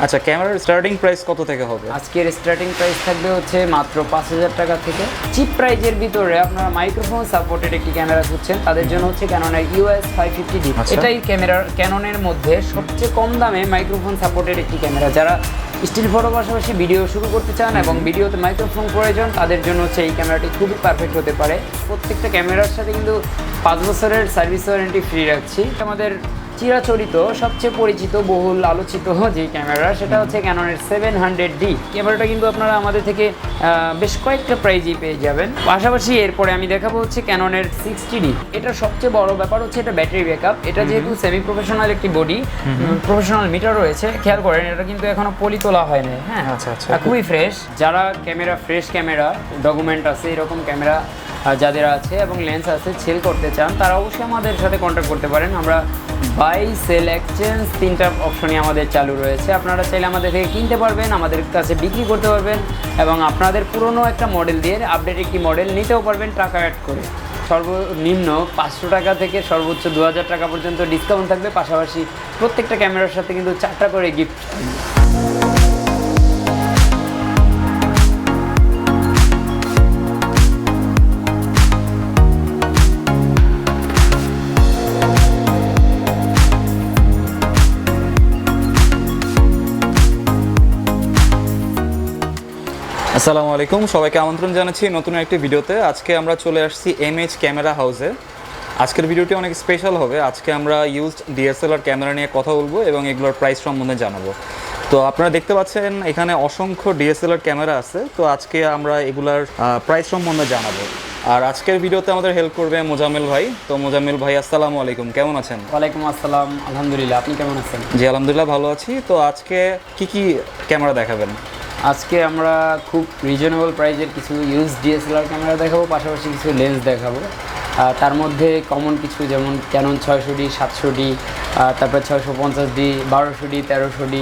আচ্ছা, ক্যামেরার starting price কত থেকে হবে? আজকের স্টার্টিং প্রাইস থাকবে হচ্ছে মাত্র 5,000 টাকা থেকে। চিপ প্রাইজের ভিতরে আপনারা মাইক্রোফোন সাপোর্টেড একটি ক্যামেরা খুঁজছেন, তাদের জন্য হচ্ছে ক্যাননের US 550D। এটাই ক্যাননের মধ্যে সবচেয়ে কম দামে মাইক্রোফোন সাপোর্টেড একটি ক্যামেরা। যারা স্টিল ফটোর পাশাপাশি ভিডিও শুরু করতে চান এবং ভিডিওতে মাইক্রোফোন প্রয়োজন, তাদের জন্য হচ্ছে এই ক্যামেরাটি খুবই পারফেক্ট হতে পারে। প্রত্যেকটা ক্যামেরার সাথে কিন্তু 5 বছরের সার্ভিস ওয়ারেন্টি ফ্রি রাখছি। আমাদের চিরাচরিত সবচেয়ে পরিচিত বহুল আলোচিত যে ক্যামেরা, সেটা হচ্ছে ক্যাননের 700D। ক্যামেরাটা কিন্তু আপনারা আমাদের থেকে বেশ কয়েকটা প্রাইজই পেয়ে যাবেন। পাশাপাশি এরপরে আমি দেখাবো হচ্ছে ক্যাননের 60D। এটা সবচেয়ে বড় ব্যাপার হচ্ছে এটা ব্যাটারি ব্যাকআপ। এটা যেহেতু সেমি প্রফেশনাল একটি বডি, প্রফেশনাল মিটার রয়েছে, খেয়াল করেন এটা কিন্তু এখনো পলি তোলা হয় না। হ্যাঁ, আচ্ছা, খুবই ফ্রেশ। যারা ফ্রেশ ক্যামেরা ডকুমেন্ট আছে, এরকম ক্যামেরা যাদের আছে এবং লেন্স আছে, সেল করতে চান, তারা অবশ্যই আমাদের সাথে কন্ট্যাক্ট করতে পারেন। আমরা বাই, সেল, এক্সচেঞ্জ তিনটা অপশনই আমাদের চালু রয়েছে। আপনারা চাইলে আমাদের থেকে কিনতে পারবেন, আমাদের কাছে বিক্রি করতে পারবেন এবং আপনাদের পুরনো একটা মডেল দিয়ে আপডেট একটি মডেল নিতেও পারবেন টাকা অ্যাড করে। সর্বনিম্ন 500 টাকা থেকে সর্বোচ্চ 2000 টাকা পর্যন্ত ডিসকাউন্ট থাকবে। পাশাপাশি প্রত্যেকটা ক্যামেরার সাথে কিন্তু 4টা করে গিফট থাকবে। আসসালামু আলাইকুম, সবাইকে আমন্ত্রণ জানাচ্ছি নতুন একটি ভিডিওতে। আজকে আমরা চলে আসছি MH ক্যামেরা হাউসে। আজকের ভিডিওটি অনেক স্পেশাল হবে। আজকে আমরা ইউজড DSLR ক্যামেরা নিয়ে কথা বলবো এবং এগুলোর প্রাইস সম্বন্ধে জানাবো। তো আপনারা দেখতে পাচ্ছেন এখানে অসংখ্য DSLR ক্যামেরা আছে। তো আজকে আমরা এগুলার প্রাইস সম্বন্ধে জানাবো। আর আজকের ভিডিওতে আমাদের হেল্প করবে মোজাম্মেল ভাই। তো মোজাম্মেল ভাই, আসসালামু আলাইকুম, কেমন আছেন? ওয়ালাইকুম আসসালাম, আলহামদুলিল্লাহ। আপনি কেমন আছেন? জি আলহামদুলিল্লাহ, ভালো আছি। তো আজকে কি ক্যামেরা দেখাবেন? আজকে আমরা খুব রিজনেবল প্রাইজের কিছু ইউজড DSLR ক্যামেরা দেখাবো, পাশাপাশি কিছু লেন্স দেখাবো। তার মধ্যে কমন কিছু, যেমন ক্যানন 600D, 700D, তারপর 650D, 1200D, 1300D,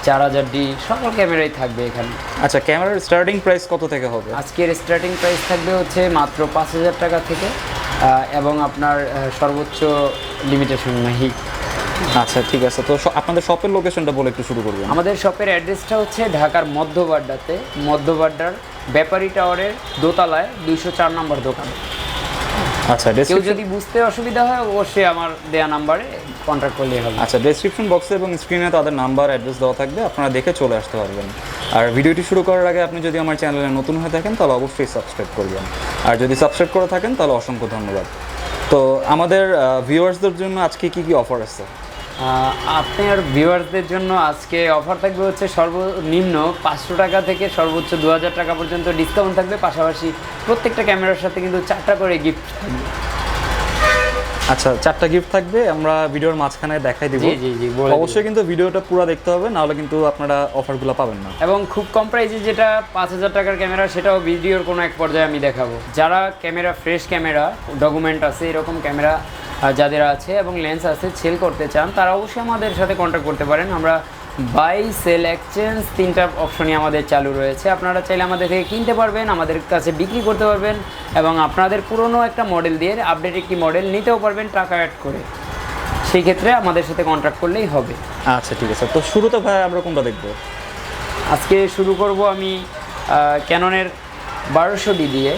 4000D, সকল ক্যামেরাই থাকবে এখানে। আচ্ছা, ক্যামেরার স্টার্টিং প্রাইস কত থেকে হবে? আজকের স্টার্টিং প্রাইস থাকবে হচ্ছে মাত্র 5,000 টাকা থেকে এবং আপনার সর্বোচ্চ লিমিটেশন নাহি। আচ্ছা, ঠিক আছে। তো আপনাদের শপের লোকেশনটা বলে একটু শুরু করবেন। আমাদের শপের অ্যাড্রেসটা হচ্ছে ঢাকার মধ্য বাড্ডাতে, মধ্য বাড্ডার বেপারি টাওয়ারের দোতলায় 204 নম্বর দোকান। আচ্ছা, কেউ যদি বুঝতে অসুবিধা হয় অবশ্যই আমার দেয়া নাম্বারে কন্ট্যাক্ট করলেই হবে। আচ্ছা, ডেসক্রিপশন বক্সে এবং স্ক্রিনে তাদের নাম্বার অ্যাড্রেস দেওয়া থাকবে, আপনারা দেখে চলে আসতে পারবেন। আর ভিডিওটি শুরু করার আগে আপনি যদি আমার চ্যানেলে নতুন হয়ে থাকেন তাহলে অবশ্যই সাবস্ক্রাইব করবেন। আর যদি সাবস্ক্রাইব করে থাকেন তাহলে অসংখ্য ধন্যবাদ। তো আমাদের ভিউয়ার্সদের জন্য আজকে কি অফার আছে? আপনার ভিউয়ারদের জন্য আজকে অফার থাকবে হচ্ছে সর্বনিম্ন 500 টাকা থেকে সর্বোচ্চ 2000 টাকা পর্যন্ত ডিসকাউন্ট থাকবে। পাশাপাশি প্রত্যেকটা ক্যামেরার সাথে কিন্তু 4টা করে গিফট থাকবে। আচ্ছা, 4টা গিফট থাকবে, আমরা ভিডিওর মাঝখানে দেখাই দিব। জি, অবশ্যই কিন্তু ভিডিওটা পুরো দেখতে হবে, নাহলে কিন্তু আপনারা অফারগুলো পাবেন না। এবং খুব কম প্রাইসে যেটা 5000 টাকার ক্যামেরা, সেটাও ভিডিওর কোনো এক পর্যায়ে আমি দেখাবো। যারা ফ্রেশ ক্যামেরা ডকুমেন্ট আছে, এরকম ক্যামেরা যাদের আছে এবং লেন্স আছে, সেল করতে চান, তারা অবশ্যই আমাদের সাথে কন্ট্যাক্ট করতে পারেন। আমরা বাই, সেল, এক্সচেঞ্জ তিনটা অপশনই আমাদের চালু রয়েছে। আপনারা চাইলে আমাদের থেকে কিনতে পারবেন, আমাদের কাছে বিক্রি করতে পারবেন এবং আপনাদের পুরনো একটা মডেল দিয়ে আপডেট একটি মডেল নিতেও পারবেন টাকা অ্যাড করে। সেই ক্ষেত্রে আমাদের সাথে কন্ট্যাক্ট করলেই হবে। আচ্ছা, ঠিক আছে। তো শুরুতে ভাই আমরা কোনটা দেখব? আজকে শুরু করব আমি ক্যাননের 1200D দিয়ে।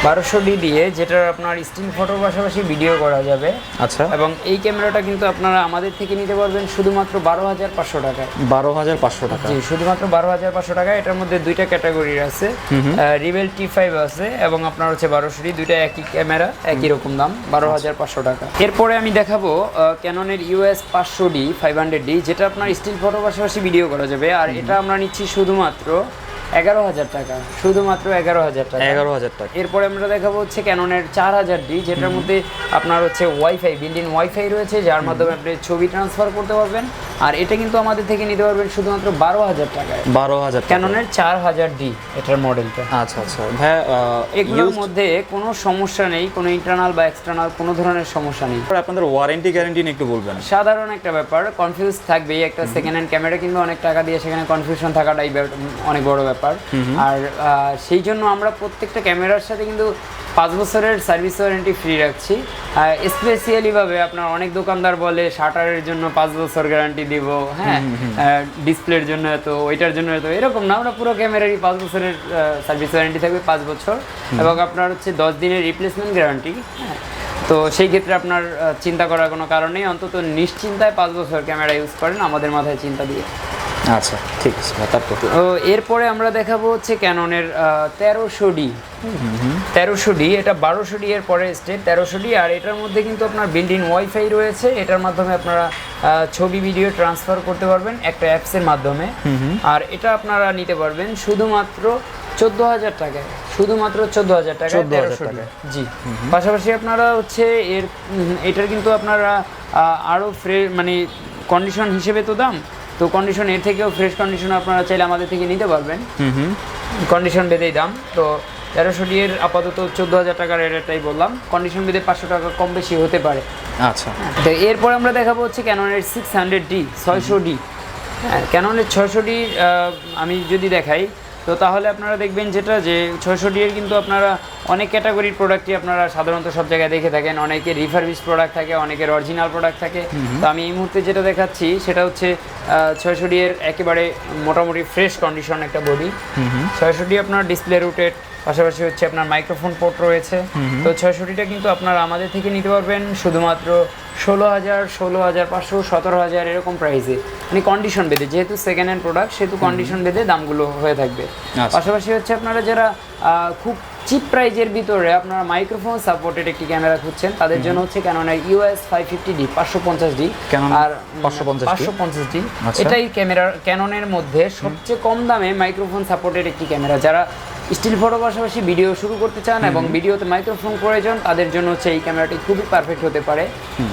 1200D দিয়ে, যেটার আপনার স্টিল ফটোর পাশাপাশি ভিডিও করা যাবে। আচ্ছা, এবং এই ক্যামেরাটা কিন্তু আপনারা আমাদের থেকে নিতে পারবেন শুধুমাত্র 12,500 টাকায়। 12,500 টাকা? জি, শুধুমাত্র 12,500 টাকা। এটার মধ্যে দুইটা ক্যাটাগরি আছে, রিবেল T5 আছে এবং আপনার হচ্ছে 1200D। দুইটা একই ক্যামেরা, একই রকম দাম, 12,500 টাকা। এরপরে আমি দেখাবো ক্যাননের US 500D 500D, যেটা আপনার স্টিল ফটোর পাশাপাশি ভিডিও করা যাবে। আর এটা আমরা নিচ্ছি শুধুমাত্র 11,000 টাকা, শুধুমাত্র 11,000 টাকা। 11,000 টাকা। এরপরে আমরা দেখাবো হচ্ছে ক্যাননের 4000D, যেটার মধ্যে আপনার হচ্ছে ওয়াইফাই, বিল্ট-ইন ওয়াইফাই রয়েছে, যার মাধ্যমে আপনি ছবি ট্রান্সফার করতে পারবেন। আর এটা কিন্তু আমাদের থেকে নিতে পারবেন শুধুমাত্র 12,000 টাকায়। 12,000 ক্যাননের 4000D এটার মডেলটা। আচ্ছা ভাই, এগুলোর মধ্যে কোনো সমস্যা নেই, কোনো ইন্টারনাল বা এক্সটার্নাল কোনো ধরনের সমস্যা নেই। আপনাদের ওয়ারেন্টি গ্যারান্টি নিয়ে একটু বলবেন? সাধারণ একটা ব্যাপার, কনফিউজ থাকবেই। একটা সেকেন্ড হ্যান্ড ক্যামেরা কিনবে অনেক টাকা দিয়ে, সেখানে কনফিউশন থাকাটাই অনেক বড় ব্যাপার। ব্যাপার। আর সেই জন্য আমরা প্রত্যেকটা ক্যামেরার সাথে কিন্তু 5 বছরের সার্ভিস ওয়ারেন্টি ফ্রি রাখছি। স্পেশালিভাবে আপনার অনেক দোকানদার বলে শাটারের জন্য 5 বছর গ্যারান্টি দিব, হ্যাঁ, ডিসপ্লের জন্য এত, ওইটার জন্য এত, এরকম না। আমরা পুরো ক্যামেরারই 5 বছরের সার্ভিস ওয়ারেন্টি থাকবে, 5 বছর, এবং আপনার হচ্ছে 10 দিনের রিপ্লেসমেন্ট গ্যারান্টি। হ্যাঁ, তো সেই ক্ষেত্রে আপনার চিন্তা করার কোনো কারণ নেই, অন্তত নিশ্চিন্তায় 5 বছর ক্যামেরা ইউজ করেন আমাদের মাথায় চিন্তা দিয়ে। আচ্ছা, ঠিক আছে। তারপর এরপরে আমরা দেখাবো হচ্ছে ক্যাননের 1300D। 1300D, এটা 1200D এর পরে স্টেপ 1300D। আর এটার মধ্যে কিন্তু আপনার বিল্ট ইন ওয়াইফাই রয়েছে। এটার মাধ্যমে আপনারা ছবি ভিডিও ট্রান্সফার করতে পারবেন একটা অ্যাপসের মাধ্যমে। আর এটা আপনারা নিতে পারবেন শুধুমাত্র 14,000 টাকায়, শুধুমাত্র 14,000 টাকায় 1300D। জি, পাশাপাশি আপনারা হচ্ছে এটার কিন্তু আপনারা আরও মানে কন্ডিশন হিসেবে তো দাম, তো কন্ডিশন এর থেকেও ফ্রেশ কন্ডিশন আপনারা চাইলে আমাদের থেকে নিতে পারবেন, কন্ডিশন বেঁধেই দাম। তো 1300D এর আপাতত 14,000 টাকার রেটটাই বললাম, কন্ডিশন বেঁধে 500 টাকা কম বেশি হতে পারে। আচ্ছা, তো এরপর আমরা দেখাবো হচ্ছে ক্যাননের 600D 600D। হ্যাঁ, ক্যাননের 600D আমি যদি দেখাই তো তাহলে আপনারা দেখবেন যেটা যে 600D এর কিন্তু আপনারা অনেক ক্যাটাগরির প্রোডাক্টই আপনারা সাধারণত সব জায়গায় দেখে থাকেন। অনেকের রিফারবিশ প্রোডাক্ট থাকে, অনেকের অরিজিনাল প্রোডাক্ট থাকে। তো আমি এই মুহূর্তে যেটা দেখাচ্ছি সেটা হচ্ছে 600D এর একেবারে মোটামুটি ফ্রেশ কন্ডিশন একটা বডি। 600D আপনার ডিসপ্লে রুটেড, পাশাপাশি হচ্ছে আপনার মাইক্রোফোন পোর্ট রয়েছে। তো 600Dটা কিন্তু আপনারা আমাদের থেকে নিতে পারবেন শুধুমাত্র 16,000, 16,500, 17,000 এরকম প্রাইসে, মানে কন্ডিশন বেঁধে। যেহেতু সেকেন্ড হ্যান্ড প্রোডাক্ট সেহেতু কন্ডিশন বেঁধে দামগুলো হয়ে থাকবে। পাশাপাশি হচ্ছে আপনারা যারা খুব চিপ প্রাইজের ভিতরে আপনারা মাইক্রোফোন সাপোর্টেড একটি ক্যামেরা খুঁজছেন তাদের জন্য হচ্ছে ক্যাননের US 550D 550D আর 550D। এটাই ক্যাননের মধ্যে সবচেয়ে কম দামে মাইক্রোফোন সাপোর্টেড একটি ক্যামেরা। যারা স্টিল ফটো পাশাপাশি ভিডিও শুরু করতে চান এবং ভিডিওতে মাইক্রোফোন প্রয়োজন তাদের জন্য হচ্ছে এই ক্যামেরাটি খুবই পারফেক্ট হতে পারে।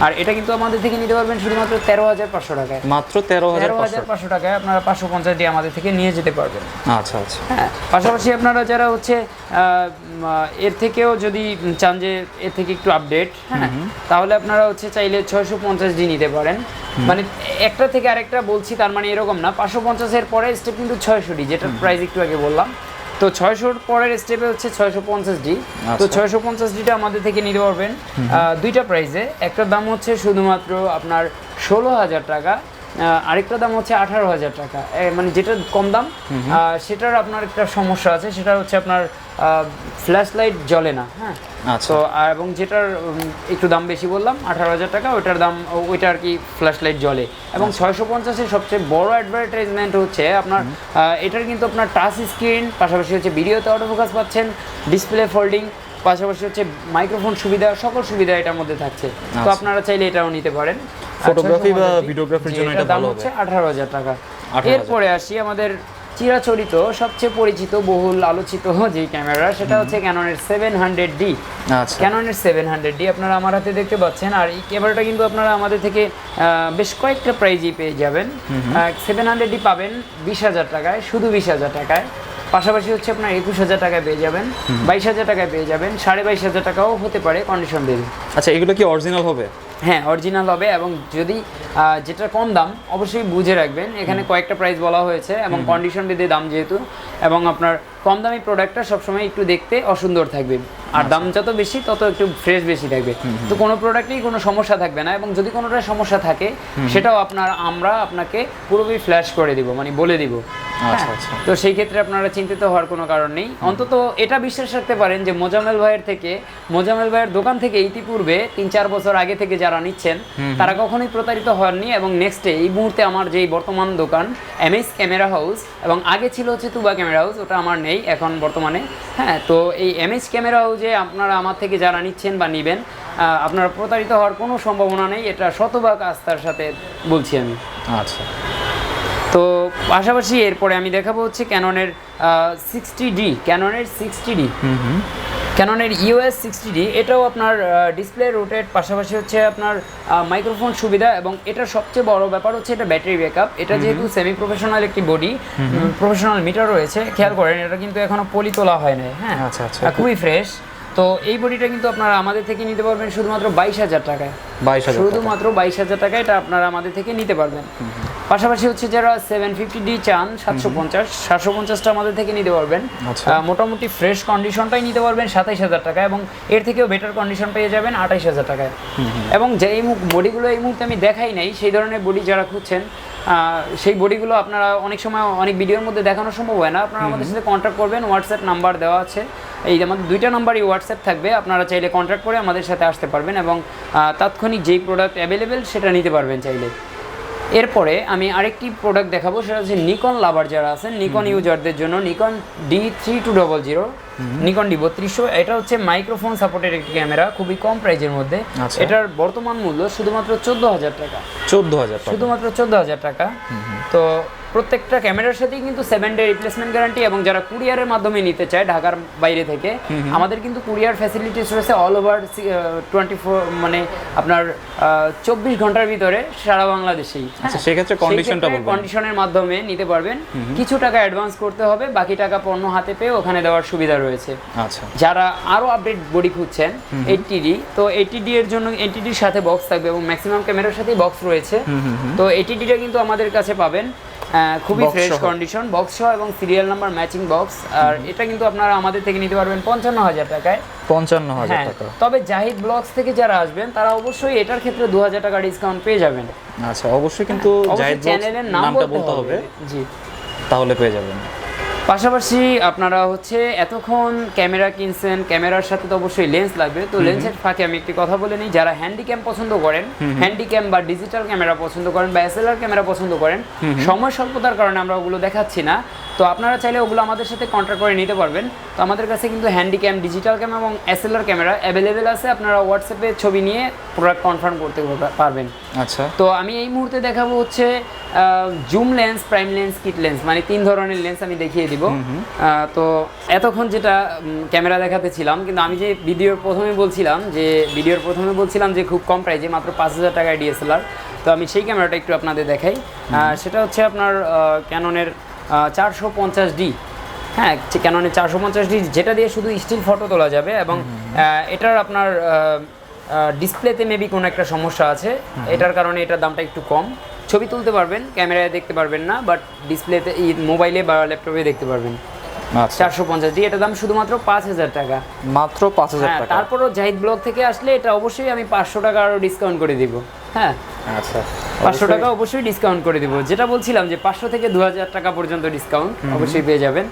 আর এটা কিন্তু আমাদের থেকে নিতে পারবেন শুধুমাত্র 13,500 টাকায়, মাত্র 13,500 টাকায় আপনারা 550D আমাদের থেকে নিয়ে যেতে পারবেন। আচ্ছা আচ্ছা। হ্যাঁ, পাশাপাশি আপনারা যারা হচ্ছে এর থেকেও যদি চান যে এর থেকে একটু আপডেট, হ্যাঁ, তাহলে আপনারা হচ্ছে চাইলে 650D নিতে পারেন। মানে একটা থেকে আরেকটা বলছি তার মানে এরকম না, 550 এর পরে স্টেপ কিন্তু 600D, যেটার প্রাইস একটু আগে বললাম। তো 600 পরের স্টেপে হচ্ছে 650D। তো 650Dটা আমাদের থেকে নিতে পারবেন দুইটা প্রাইসে। একটার দাম হচ্ছে শুধুমাত্র আপনার 16,000 টাকা, আরেকটা দাম হচ্ছে 18,000 টাকা। মানে যেটা কম দাম সেটার আপনার একটা সমস্যা আছে, সেটা হচ্ছে আপনার ফ্ল্যাশ লাইট জ্বলে না। হ্যাঁ, তো এবং যেটার একটু দাম বেশি বললাম 18,000 টাকা, ওইটার দাম ওইটা আর কি ফ্ল্যাশ লাইট জ্বলে। এবং 650-এর সবচেয়ে বড় অ্যাডভার্টাইজমেন্ট হচ্ছে আপনার এটার কিন্তু আপনার টাচ স্ক্রিন, পাশাপাশি হচ্ছে ভিডিওতে অটোফোকাস পাচ্ছেন, ডিসপ্লে ফোল্ডিং, পাশাপাশি হচ্ছে মাইক্রোফোন সুবিধা, সকল সুবিধা এটার মধ্যে থাকছে। তো আপনারা চাইলে এটাও নিতে পারেন। ফটোগ্রাফি বা ভিডিওগ্রাফির জন্য এটা দাম হচ্ছে 18,000 টাকা। এরপরে আসি আমাদের চিরাচরিত সবচেয়ে পরিচিত বহুল আলোচিত যে ক্যামেরা, সেটা হচ্ছে ক্যাননের 700D। ক্যাননের 700D আপনারা আমার হাতে দেখতে পাচ্ছেন। আর এই ক্যামেরাটা কিন্তু আপনারা আমাদের থেকে বেশ কয়েকটা প্রাইজই পেয়ে যাবেন। 700D পাবেন 20,000 টাকায়, শুধু 20,000 টাকায়। পাশাপাশি হচ্ছে আপনার 21,000 টাকায় পেয়ে যাবেন, 22,000 টাকায় পেয়ে যাবেন, 22,500 টাকাও হতে পারে কন্ডিশন বেঁধে। আচ্ছা, এগুলো কি অরিজিনাল হবে? হ্যাঁ, অরিজিনাল হবে। এবং যদি যেটা কম দাম অবশ্যই বুঝে রাখবেন, এখানে কয়েকটা প্রাইস বলা হয়েছে এবং কন্ডিশন বেঁধে দাম যেহেতু, এবং আপনার কম দামি প্রোডাক্টটা সবসময় একটু দেখতে অসুন্দর থাকবে, আর দাম যত বেশি তত একটু ফ্রেশ বেশি থাকবে। তো কোনো প্রোডাক্টেই কোনো সমস্যা থাকবে না, এবং যদি কোনোটা সমস্যা থাকে সেটাও আমরা আপনাকে পুরোপুরি ফ্ল্যাশ করে দিব, মানে বলে দিব। তো সেই ক্ষেত্রে আপনারা চিন্তিত হওয়ার কোনো কারণ নেই। অন্তত এটা বিশ্বাস রাখতে পারেন যে মোজাম্মেল ভাইয়ের দোকান থেকে ইতিপূর্বে 3-4 বছর আগে থেকে যারা নিচ্ছেন তারা কখনোই প্রতারিত হননি। এবং নেক্সটে এই মুহূর্তে আমার যেই বর্তমান দোকান MS ক্যামেরা হাউস, এবং আগে ছিল হচ্ছে তুবা ক্যামেরা হাউস, ওটা আমার নেই এখন বর্তমানে। হ্যাঁ, তো এই MS ক্যামেরা হাউসে আপনারা আমার থেকে যারা নিচ্ছেন বা নিবেন, আপনারা প্রতারিত হওয়ার কোনো সম্ভাবনা নেই, এটা শতভাগ আস্থার সাথে বলছি আমি। আচ্ছা, তো পাশাপাশি এরপরে আমি দেখাবো হচ্ছে ক্যাননের 60D। ক্যাননের US 60D, এটাও আপনার ডিসপ্লে রোটেট, পাশাপাশি হচ্ছে আপনার মাইক্রোফোন সুবিধা, এবং এটার সবচেয়ে বড় ব্যাপার হচ্ছে এটা ব্যাটারি ব্যাকআপ। এটা যেহেতু সেমি প্রফেশনাল একটি বডি, প্রফেশনাল মিটার রয়েছে, খেয়াল করেন এটা কিন্তু এখনো পলি তোলা হয় না। হ্যাঁ, খুবই ফ্রেশ। তো এই বডিটা কিন্তু আপনারা আমাদের থেকে নিতে পারবেন শুধুমাত্র 22,000 টাকায়, শুধুমাত্র 22,000 টাকায় এটা আপনারা আমাদের থেকে নিতে পারবেন। পাশাপাশি হচ্ছে যারা 750D চান 750টা আমাদের থেকে নিতে পারবেন। মোটামুটি ফ্রেশ কন্ডিশনটাই নিতে পারবেন 27,000 টাকা, এবং এর থেকেও বেটার কন্ডিশন পেয়ে যাবেন 28,000 টাকায়। এবং যে এই বডিগুলো এই মুহূর্তে আমি দেখাই নাই, সেই ধরনের বডি যারা খুঁজছেন সেই বডিগুলো আপনারা অনেক সময় অনেক ভিডিওর মধ্যে দেখানো সম্ভব হয় না, আপনারা আমাদের সাথে কন্ট্যাক্ট করবেন। হোয়াটসঅ্যাপ নাম্বার দেওয়া আছে, এই আমাদের 2টা নাম্বারই হোয়াটসঅ্যাপ থাকবে, আপনারা চাইলে কন্ট্যাক্ট করে আমাদের সাথে আসতে পারবেন এবং তাৎক্ষণিক যেই প্রোডাক্ট অ্যাভেলেবেল সেটা নিতে পারবেন চাইলে। এরপরে আমি আরেকটি প্রোডাক্ট দেখাবো, সেটা হচ্ছে নিকন লাভার যারা আছেন, নিকন ইউজারদের জন্য নিকন D3200, নিকন D3200। এটা হচ্ছে মাইক্রোফোন সাপোর্টের একটি ক্যামেরা, খুবই কম প্রাইজের মধ্যে। এটার বর্তমান মূল্য শুধুমাত্র 14,000 টাকা। 14,000 টাকা, শুধুমাত্র 14,000 টাকা। তো প্রত্যেকটা ক্যামেরার সাথেই কিন্তু 7 ডে রিপ্লেসমেন্ট গ্যারান্টি, এবং যারা কুরিয়ারের মাধ্যমে নিতে চায় ঢাকার বাইরে থেকে, আমাদের কিন্তু কুরিয়ার ফ্যাসিলিটিস রয়েছে অল ওভার 24, মানে আপনার 24 ঘন্টার ভিতরে সারা বাংলাদেশেই। সেক্ষেত্রে কন্ডিশনটা বলবেন, কন্ডিশনের মাধ্যমে নিতে পারবেন। কিছু টাকা অ্যাডভান্স করতে হবে, বাকি টাকা পণ্য হাতে পেয়ে ওখানে দেওয়ার সুবিধা রয়েছে। আচ্ছা, যারা আরো আপডেট বডি খুঁজছেন 80D, তো 80D এর জন্য 80Dর সাথে বক্স থাকবে এবং ম্যাক্সিমাম ক্যামেরার সাথেই বক্স রয়েছে। তো 80Dটা কিন্তু আমাদের কাছে পাবেন খুবই ফ্রেশ কন্ডিশন, বক্স সহ এবং সিরিয়াল নাম্বার ম্যাচিং বক্স। আর এটা কিন্তু আপনারা আমাদের থেকে নিতে পারবেন 55,000 টাকায়। 55,000 টাকা। তবে জাহিদ ব্লগস থেকে যারা আসবেন তারা অবশ্যই এটার ক্ষেত্রে 2,000 টাকা ডিসকাউন্ট পেয়ে যাবেন। আচ্ছা, অবশ্যই কিন্তু জাহিদ ব্লগস চ্যানেলের নামটা বলতে হবে, জি, তাহলে পেয়ে যাবেন। পাশাপাশি আপনারা হচ্ছে এতক্ষণ ক্যামেরা কিনছেন, ক্যামেরার সাথে তো অবশ্যই লেন্স লাগবে। তো লেন্সের ফাঁকে আমি একটি কথা বলে নিই, যারা হ্যান্ডিক্যাম পছন্দ করেন, হ্যান্ডিক্যাম বা ডিজিটাল ক্যামেরা পছন্দ করেন বা এসএলআর ক্যামেরা পছন্দ করেন, সময় স্বল্পতার কারণে আমরা ওগুলো দেখাচ্ছি না, তো আপনারা চাইলে ওগুলো আমাদের সাথে কন্ট্যাক্ট করে নিতে পারবেন। তো আমাদের কাছে কিন্তু হ্যান্ডিক্যাম, ডিজিটাল ক্যামেরা এবং এসএলআর ক্যামেরা অ্যাভেলেবেল আছে, আপনারা হোয়াটসঅ্যাপে ছবি নিয়ে প্রোডাক্ট কনফার্ম করতে পারবেন। আচ্ছা, তো আমি এই মুহূর্তে দেখাবো হচ্ছে zoom lens, prime lens, kit lens, মানে 3 ধরনের লেন্স আমি দেখিয়ে দিব। তো এতক্ষণ যেটা ক্যামেরা দেখাতেছিলাম, কিন্তু আমি যে ভিডিওর প্রথমে বলছিলাম যে খুব কম প্রাইজে মাত্র 5,000 টাকায় ডিএসএলআর, তো আমি সেই ক্যামেরাটা একটু আপনাদের দেখাই। সেটা হচ্ছে আপনার ক্যাননের 450D, হ্যাঁ, ক্যাননের 450D, যেটা দিয়ে শুধু স্টিল ফটো তোলা যাবে। এবং এটার আপনার ডিসপ্লেতে মেবি কোনো একটা সমস্যা আছে, এটার কারণে এটার দামটা একটু কম। ছবি তুলতে পারবেন, ক্যামেরায় দেখতে পারবেন না, বাট ডিসপ্লেতে, মোবাইলে বা ল্যাপটপে দেখতে পারবেন। 450D, এটার দাম শুধুমাত্র 5,000 টাকা, মাত্র 5,000 টাকা। তারপরও জাহিদ ব্লগ থেকে আসলে এটা অবশ্যই আমি 500 টাকা আরও ডিসকাউন্ট করে দিব। হ্যাঁ, আচ্ছা, 500 টাকা অবশ্যই ডিসকাউন্ট করে দিব। যেটা বলছিলাম যে 500 থেকে 2,000 টাকা পর্যন্ত ডিসকাউন্ট অবশ্যই পেয়ে যাবেন।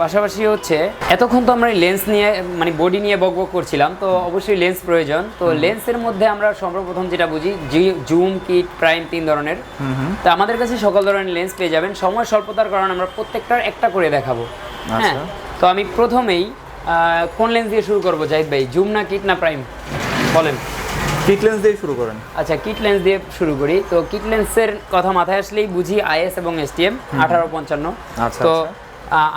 পাশাপাশি হচ্ছে এতক্ষণ তো আমরা লেন্স নিয়ে, মানে বডি নিয়ে বকবক করছিলাম, তো অবশ্যই লেন্স প্রয়োজন। তো লেন্সের মধ্যে আমরা সর্বপ্রথম যেটা বুঝি, জুম, কিট, প্রাইম, 3 ধরনের। তো আমাদের কাছে সকল ধরনের লেন্স পেয়ে যাবেন। সময় স্বল্পতার কারণে আমরা প্রত্যেকটার একটা করে দেখাবো। হ্যাঁ, তো আমি প্রথমেই কোন লেন্স দিয়ে শুরু করবো জাহিদ ভাই, জুম না কিট না প্রাইম, বলেন? কিট লেন্স দিয়ে শুরু করেন। আচ্ছা, কিট লেন্স দিয়ে শুরু করি। তো কিট লেন্সের কথা মাথায় আসলেই বুঝি আইএস এবং এসটিএম 1855। তো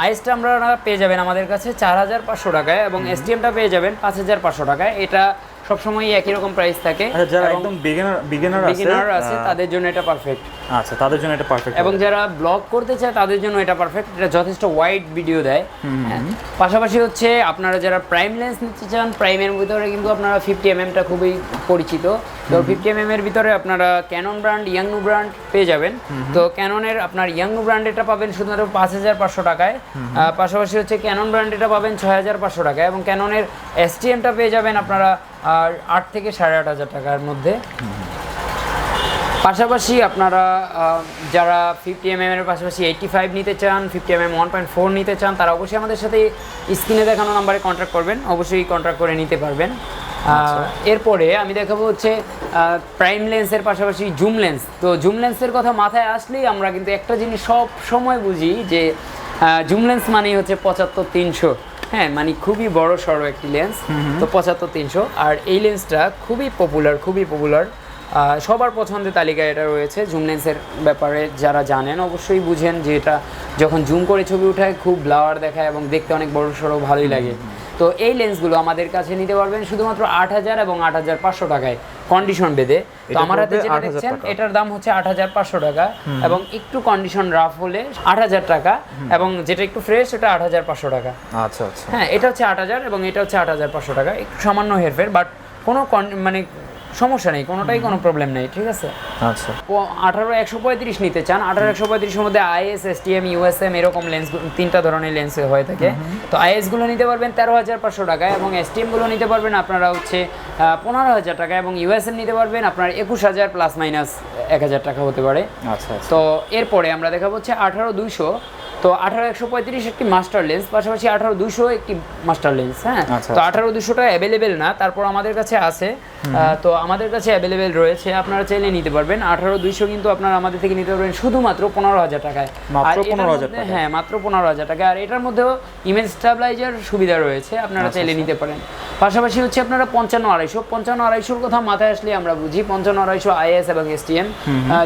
আইএসটা আমরা পেয়ে যাবেন আমাদের কাছে 4,500 টাকায়, এবং এসটিএমটা পেয়ে যাবেন 5,500 টাকায়। এটা সবসময় একই রকম প্রাইস থাকে। যারা একদম বিগিনার আছে তাদের জন্য এটা পারফেক্ট। আচ্ছা, তাদের জন্য এটা পারফেক্ট, এবং যারা ব্লগ করতে চায় তাদের জন্য এটা পারফেক্ট। এটা যথেষ্ট ওয়াইড ভিডিও দেয়। পাশাপাশি হচ্ছে আপনারা যারা প্রাইম লেন্স নিতে চান, প্রাইমের ভিতরে কিন্তু আপনারা 50mm খুবই পরিচিত। তো 50mm এর ভিতরে আপনারা ক্যানন ব্র্যান্ড, ইয়াংনু ব্র্যান্ড পেয়ে যাবেন। তো ক্যাননের আপনার ইয়াংনু ব্র্যান্ড এটা পাবেন শুধুমাত্র 5,500 টাকায়। পাশাপাশি হচ্ছে ক্যানন ব্র্যান্ড এটা পাবেন 6,500 টাকায়, এবং ক্যাননের এসটিএমটা পেয়ে যাবেন আপনারা 8 থেকে 8,500 টাকার মধ্যে। পাশাপাশি আপনারা যারা 50mm এর পাশাপাশি 85 নিতে চান, 50mm 1.4 নিতে চান, তারা অবশ্যই আমাদের সাথে স্ক্রিনে দেখানো নাম্বারে কন্ট্যাক্ট করবেন, অবশ্যই কন্ট্যাক্ট করে নিতে পারবেন। এরপরে আমি দেখাবো হচ্ছে প্রাইম লেন্সের পাশাপাশি জুম লেন্স। তো জুম লেন্সের কথা মাথায় আসলেই আমরা কিন্তু একটা জিনিস সব সময় বুঝি যে জুম লেন্স মানেই হচ্ছে 75-300। হ্যাঁ, মানে খুবই বড় সড়ো একটি লেন্স। তো 75-300, আর এই লেন্সটা খুবই পপুলার, সবার পছন্দের তালিকায় এটা রয়েছে। জুম লেন্সের ব্যাপারে যারা জানেন অবশ্যই বুঝেন যে এটা যখন জুম করে ছবি উঠায় খুব ব্লাওয়ার দেখায় এবং দেখতে অনেক বড় সড়ো, ভালোই লাগে। তো এই লেন্সগুলো আমাদের কাছে নিতে পারবেন শুধুমাত্র 8,000 এবং 8,500 টাকায় কন্ডিশন বেঁধে। তো আমার হাতে যেটা দেখছেন এটার দাম হচ্ছে 8,500 টাকা, এবং একটু কন্ডিশন রাফ হলে 8,000 টাকা, এবং যেটা একটু ফ্রেশ এটা 8,500 টাকা। আচ্ছা, হ্যাঁ, এটা হচ্ছে 8,000 এবং এটা হচ্ছে 8,500 টাকা, একটু সামান্য হেরফের, বাট কোনো মানে সমস্যা নেই, কোনোটাই কোনো প্রবলেম নেই, ঠিক আছে। আচ্ছা 18-135 নিতে চান, 18-135-এর মধ্যে আইএস, এসটিএম, ইউএসএম এরকম লেন্স 3টা ধরনের লেন্স হয়ে থাকে। তো আইএস গুলো নিতে পারবেন 13,500 টাকায়, এবং এসটিএম গুলো নিতে পারবেন আপনারা হচ্ছে 15,000 টাকা, এবং ইউএসএম নিতে পারবেন আপনার 21,000 প্লাস মাইনাস 1,000 টাকা হতে পারে। আচ্ছা তো এরপরে আমরা দেখাবো হচ্ছে 18-200। তো 18-135 একটি মাস্টার লেন্স, পাশাপাশি 18-200 একটি মাস্টার লেন্স। হ্যাঁ, তো 18-200টা অ্যাভেলেবেল না, তারপর আমাদের কাছে আছে। তো আমাদের কাছে অ্যাভেলেবেল রয়েছে, আপনারা চাইলে নিতে পারবেন। 18-200 কিন্তু আপনারা আমাদের থেকে নিতে পারবেন শুধুমাত্র 15,000 টাকায়। মাত্র 15,000 টাকা? হ্যাঁ, মাত্র 15,000 টাকা। আর এটার মধ্যেও ইমেজ স্টেবিলাইজার সুবিধা রয়েছে, আপনারা চাইলে নিতে পারেন। পাশাপাশি হচ্ছে আপনারা 55-250 কথা মাথায় আসলে আমরা বুঝি 55-250 আইএস এবং এসটিএম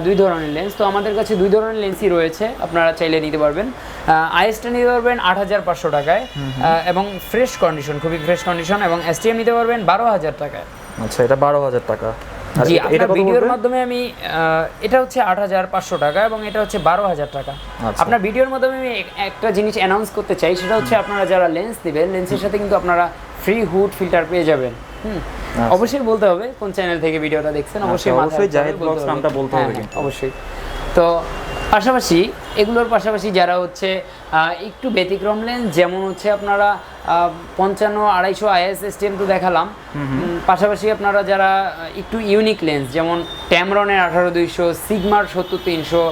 দুই ধরনের লেন্স। তো আমাদের কাছে দুই ধরনের লেন্সই রয়েছে, আপনারা চাইলে নিতে পারবেন। আইএসটা নিতে পারবেন 8,500 টাকায় এবং ফ্রেশ কন্ডিশন, খুবই ফ্রেশ কন্ডিশন, এবং এসটিএম নিতে পারবেন 12,000 টাকায়। আচ্ছা, এটা 12,000 টাকা। জি, আপনার ভিডিওর মাধ্যমে আমি এটা হচ্ছে 8,500 টাকা এবং এটা হচ্ছে 12,000 টাকা। আপনার ভিডিওর মাধ্যমে আমি একটা জিনিস অ্যানাউন্স করতে চাই, সেটা হচ্ছে আপনারা যারা লেন্স নেবেন, লেন্সের সাথে কিন্তু আপনারা ফ্রি হুড ফিল্টার পেয়ে যাবেন। অবশ্যই বলতে হবে কোন চ্যানেল থেকে ভিডিওটা দেখছেন, অবশ্যই জাহিদ ব্লগস নামটা বলতে হবে কিন্তু অবশ্যই। তো পাশাপাশি এগুলোর পাশাপাশি যারা হচ্ছে একটু ব্যতিক্রম লেন্স, যেমন হচ্ছে আপনারা 55-250 আইএস এসটিএম তো দেখালাম, পাশাপাশি আপনারা যারা একটু ইউনিক লেন্স, যেমন ট্যামরনের 18-200, সিগমার 70-300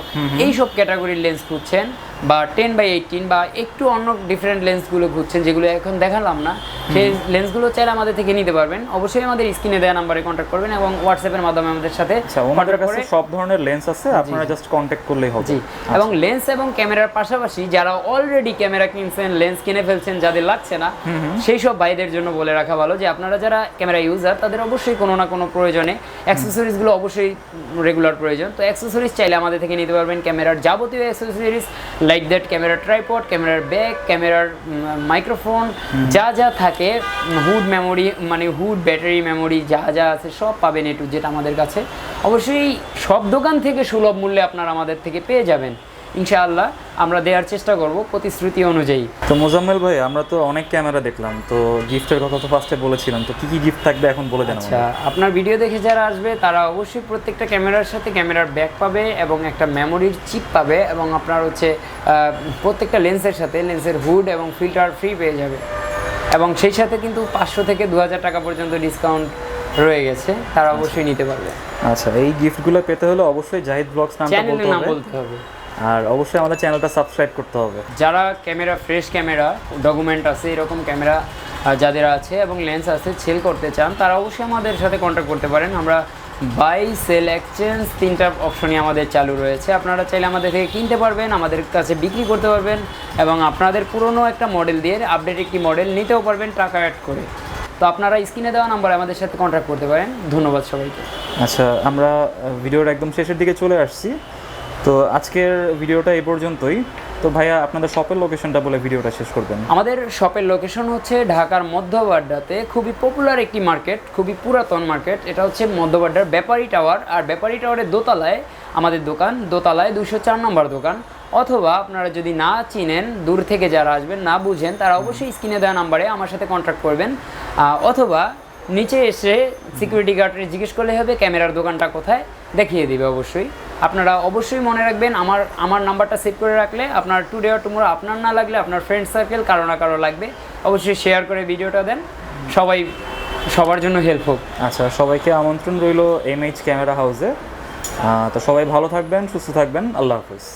এইসব ক্যাটাগরির লেন্স খুঁজছেন, বা 10x18 বা একটু অন্য ডিফারেন্ট লেন্সগুলো খুঁজছেন যেগুলো এখন দেখালাম না, সেই লেন্সগুলো চাইলে আমাদের থেকে নিতে পারবেন। অবশ্যই আমাদের স্ক্রিনে দেওয়া নাম্বারে কন্ট্যাক্ট করবেন এবং হোয়াটসঅ্যাপের মাধ্যমে আমাদের সাথে আমাদের কাছে সব ধরনের লেন্স আছে, আপনারা জাস্ট কন্ট্যাক্ট করলেই হবে। জি, এবং লেন্স এবং ক্যামেরার পাশাপাশি যারা অলরেডি ক্যামেরা কিনছেন, লেন্স কিনে ফেলছেন, যাদের লাগছে না, সেই সব ভাইদের জন্য বলে রাখা ভালো যে আপনারা যারা ক্যামেরা ইউজার, তাদের অবশ্যই কোনো না কোনো প্রয়োজনে অ্যাক্সেসরিজগুলো অবশ্যই রেগুলার প্রয়োজন। তো অ্যাক্সেসরিজ চাইলে আমাদের থেকে নিতে পারবেন, ক্যামেরার যাবতীয় অ্যাক্সেসরিজ লাইক দ্যাট, ক্যামেরার ট্রাইপড, ক্যামেরার ব্যাগ, ক্যামেরার মাইক্রোফোন, যা যা থাকে, হুড মেমোরি, মানে হুড ব্যাটারি মেমোরি, যা যা আছে সব পাবেন এটু যেটা আমাদের কাছে। অবশ্যই সব দোকান থেকে সুলভ মূল্যে আপনারা আমাদের থেকে পেয়ে যাবেন ইনশাআল্লাহ। আমরা দেওয়ার চেষ্টা করব প্রতিশ্রুতি অনুযায়ী। তো মোজাম্মেল ভাই, আমরা তো অনেক ক্যামেরা দেখলাম, তো গিফটের কথা তো ফার্স্টে বলেছিলাম, তো কি কি গিফট থাকবে এখন বলে দেন। আচ্ছা, আপনার ভিডিও দেখে যারা আসবে তারা অবশ্যই প্রত্যেকটা ক্যামেরার সাথে ক্যামেরার ব্যাগ পাবে এবং একটা মেমোরির চিপ পাবে, এবং আপনার হচ্ছে প্রত্যেকটা লেন্সের সাথে লেন্সের হুড এবং ফিল্টার ফ্রি পেয়ে যাবে, এবং সেই সাথে কিন্তু 500 থেকে 2,000 টাকা পর্যন্ত ডিসকাউন্ট রয়ে গেছে, তারা অবশ্যই নিতে পারবে। আচ্ছা, এই গিফটগুলো পেতে হলে অবশ্যই জাহিদ ব্লগস নামটা বলতে হবে, আর অবশ্যই আমাদের চ্যানেলটা সাবস্ক্রাইব করতে হবে। যারা ক্যামেরা, ফ্রেশ ক্যামেরা, ডকুমেন্ট আছে, এরকম ক্যামেরা যাদের আছে এবং লেন্স আছে, সেল করতে চান, তারা অবশ্যই আমাদের সাথে কন্ট্যাক্ট করতে পারেন। আমরা বাই, সেল, এক্সচেঞ্জ 3টা অপশনই আমাদের চালু রয়েছে। আপনারা চাইলে আমাদের থেকে কিনতে পারবেন, আমাদের কাছে বিক্রি করতে পারবেন, এবং আপনাদের পুরনো একটা মডেল দিয়ে আপডেট একটি মডেল নিতেও পারবেন টাকা অ্যাড করে। তো আপনারা স্ক্রিনে দেওয়া নাম্বারে আমাদের সাথে কন্ট্যাক্ট করতে পারেন। ধন্যবাদ সবাইকে। আচ্ছা, আমরা ভিডিওর একদম শেষের দিকে চলে আসছি, তো আজকের ভিডিওটা এই পর্যন্তই। তো ভাইয়া, আপনাদের শপের লোকেশনটা বলে ভিডিওটা শেষ করবেন। আমাদের শপের লোকেশন হচ্ছে ঢাকার মধ্য বাড্ডাতে, খুবই পপুলার একটি মার্কেট, খুবই পুরাতন মার্কেট। এটা হচ্ছে মধ্য বাড্ডার বেপারি টাওয়ার, আর বেপারি টাওয়ারের দোতলায় আমাদের দোকান, দোতলায় 204 নম্বর দোকান। অথবা আপনারা যদি না চিনেন, দূর থেকে যারা আসবেন, না বুঝেন, তারা অবশ্যই স্ক্রিনে দেওয়া নাম্বারে আমার সাথে কন্ট্যাক্ট করবেন, অথবা নিচে এসে সিকিউরিটি গার্ডে জিজ্ঞেস করলে হবে ক্যামেরার দোকানটা কোথায়, দেখিয়ে দিবে। অবশ্যই আপনারা অবশ্যই মনে রাখবেন, আমার নাম্বারটা সেভ করে রাখলে আপনার টুডে অর টুমরো, আপনার না লাগলে আপনার ফ্রেন্ড সার্কেল কারো না কারো লাগবে, অবশ্যই শেয়ার করে ভিডিওটা দেন, সবার জন্য হেল্প হোক। আচ্ছা, সবাইকে আমন্ত্রণ রইল MH ক্যামেরা হাউসে। তো সবাই ভালো থাকবেন, সুস্থ থাকবেন, আল্লাহ হাফিজ।